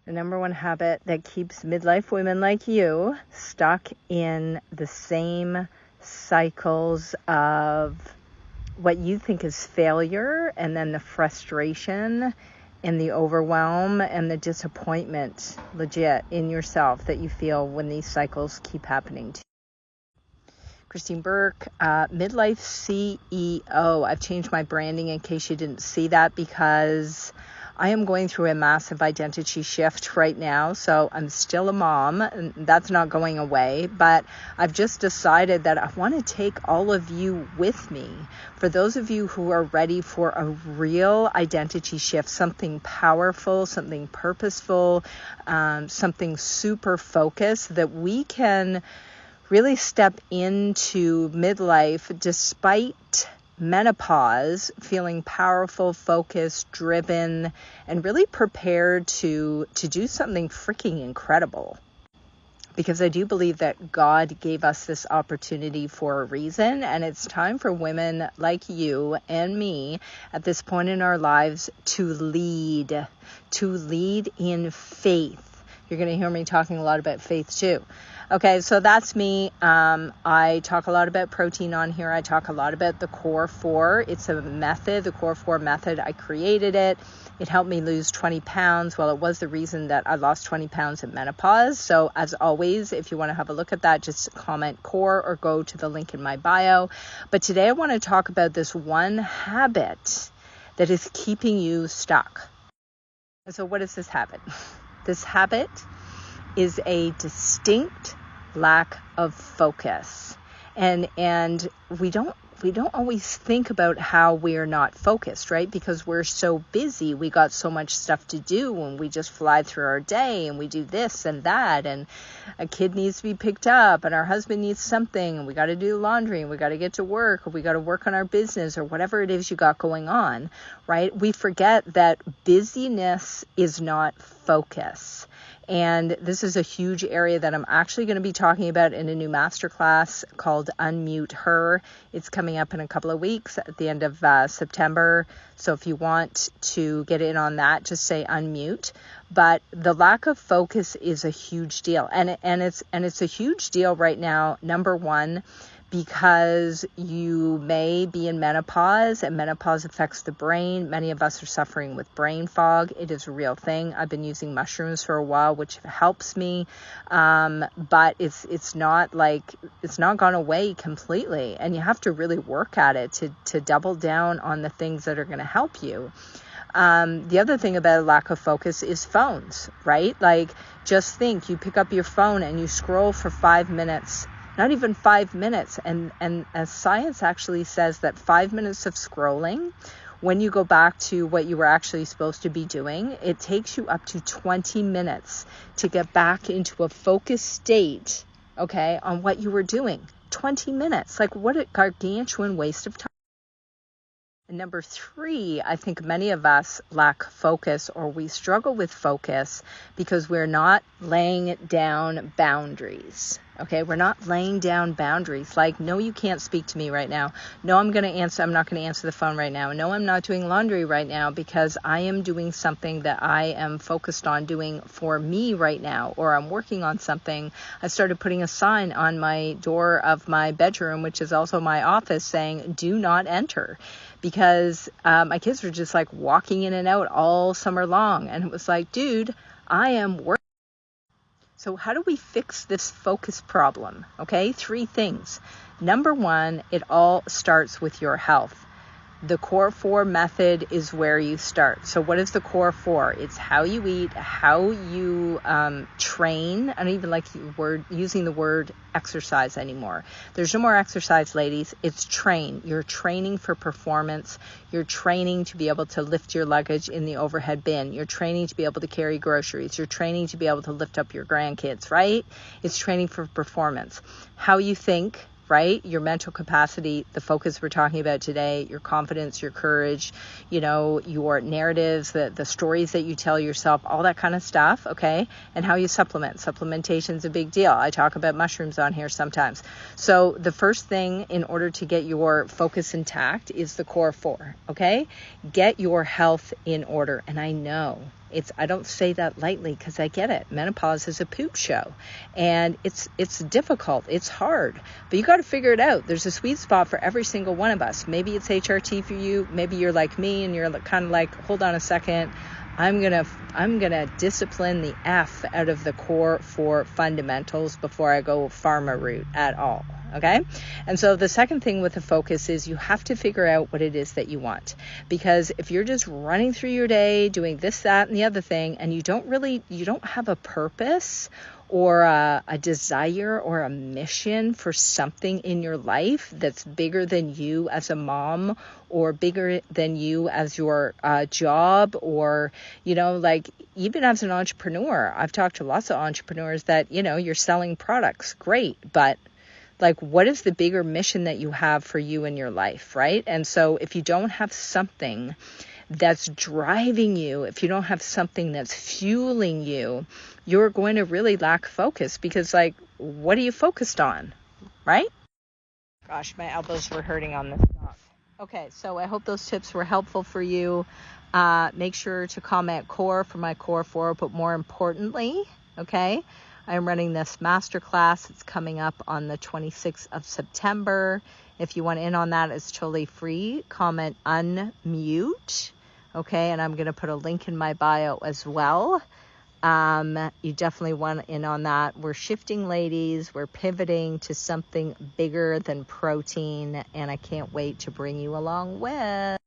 The number one habit that keeps midlife women like you stuck in the same cycles of what you think is failure, and then the frustration and the overwhelm and the disappointment legit in yourself that you feel when these cycles keep happening to you. Christine Burke, Midlife CEO. I've changed my branding in case you didn't see that, because I am going through a massive identity shift right now. So I'm still a mom, and that's not going away, but I've just decided that I want to take all of you with me. For those of you who are ready for a real identity shift, something powerful, something purposeful, something super focused, that we can really step into midlife despite menopause, feeling powerful, focused, driven, and really prepared to do something freaking incredible. Because I do believe that God gave us this opportunity for a reason, and it's time for women like you and me at this point in our lives to lead in faith. You're going to hear me talking a lot about faith too. Okay, so that's me. I talk a lot about protein on here. I talk a lot about the Core 4. It's a method, the Core 4 method. I created it. It helped me lose 20 pounds. Well, it was the reason that I lost 20 pounds in menopause. So as always, if you want to have a look at that, just comment Core or go to the link in my bio. But today I want to talk about this one habit that is keeping you stuck. And so what is this habit? This habit is a distinct lack of focus. And we don't always think about how we're not focused, right? Because we're so busy. We got so much stuff to do, and we just fly through our day, and we do this and that, and a kid needs to be picked up, and our husband needs something, and we got to do laundry, and we got to get to work, or we got to work on our business, or whatever it is you got going on, right? We forget that busyness is not focus. And this is a huge area that I'm actually going to be talking about in a new masterclass called Unmute Her. It's coming up in a couple of weeks at the end of September. So if you want to get in on that, just say unmute. But the lack of focus is a huge deal. And it's a huge deal right now, number one, because you may be in menopause, and menopause affects the brain. Many of us are suffering with brain fog. It is a real thing. I've been using mushrooms for a while, which helps me, but it's not gone away completely, and you have to really work at it to double down on the things that are going to help you. The other thing about a lack of focus is phones, right? Like, just think, you pick up your phone and you scroll for 5 minutes. Not even 5 minutes. And as science actually says that 5 minutes of scrolling, when you go back to what you were actually supposed to be doing, it takes you up to 20 minutes to get back into a focused state, okay, on what you were doing. 20 minutes. Like, what a gargantuan waste of time. And number 3, I think many of us lack focus, or we struggle with focus because we're not laying down boundaries. Okay, we're not laying down boundaries. Like, no, you can't speak to me right now. No, I'm not going to answer the phone right now. No, I'm not doing laundry right now because I am doing something that I am focused on doing for me right now, or I'm working on something. I started putting a sign on my door of my bedroom, which is also my office, saying, do not enter. Because my kids were just like walking in and out all summer long. And it was like, dude, I am working. So how do we fix this focus problem? Okay, 3 things. Number 1, it all starts with your health. The Core 4 method is where you start. So what is the Core 4? It's how you eat, how you train. I don't even like using the word exercise anymore. There's no more exercise, ladies. It's train. You're training for performance. You're training to be able to lift your luggage in the overhead bin. You're training to be able to carry groceries. You're training to be able to lift up your grandkids, right? It's training for performance. How you think, right? Your mental capacity, the focus we're talking about today, your confidence, your courage, your narratives, the stories that you tell yourself, all that kind of stuff, okay? And how you supplement. Supplementation is a big deal. I talk about mushrooms on here sometimes. So the first thing in order to get your focus intact is the Core 4, okay? Get your health in order. And I know I don't say that lightly because I get it. Menopause is a poop show, and it's difficult. It's hard, but you got to figure it out. There's a sweet spot for every single one of us. Maybe it's HRT for you. Maybe you're like me and you're kind of like, hold on a second. I'm gonna discipline the F out of the core 4 fundamentals before I go pharma route at all. Okay. And so the second thing with the focus is you have to figure out what it is that you want, because if you're just running through your day doing this, that, and the other thing, and you don't have a purpose or a desire or a mission for something in your life that's bigger than you as a mom or bigger than you as your job, or, like even as an entrepreneur. I've talked to lots of entrepreneurs that, you're selling products. Great. But like, what is the bigger mission that you have for you in your life, right? And so if you don't have something that's driving you, if you don't have something that's fueling you, you're going to really lack focus, because like, what are you focused on, right? Gosh, my elbows were hurting on this stuff. Okay, so I hope those tips were helpful for you. Make sure to comment core for my core 4, but more importantly, okay, I'm running this masterclass. It's coming up on the 26th of September. If you want in on that, it's totally free. Comment unmute. Okay, and I'm going to put a link in my bio as well. You definitely want in on that. We're shifting, ladies. We're pivoting to something bigger than protein, and I can't wait to bring you along with.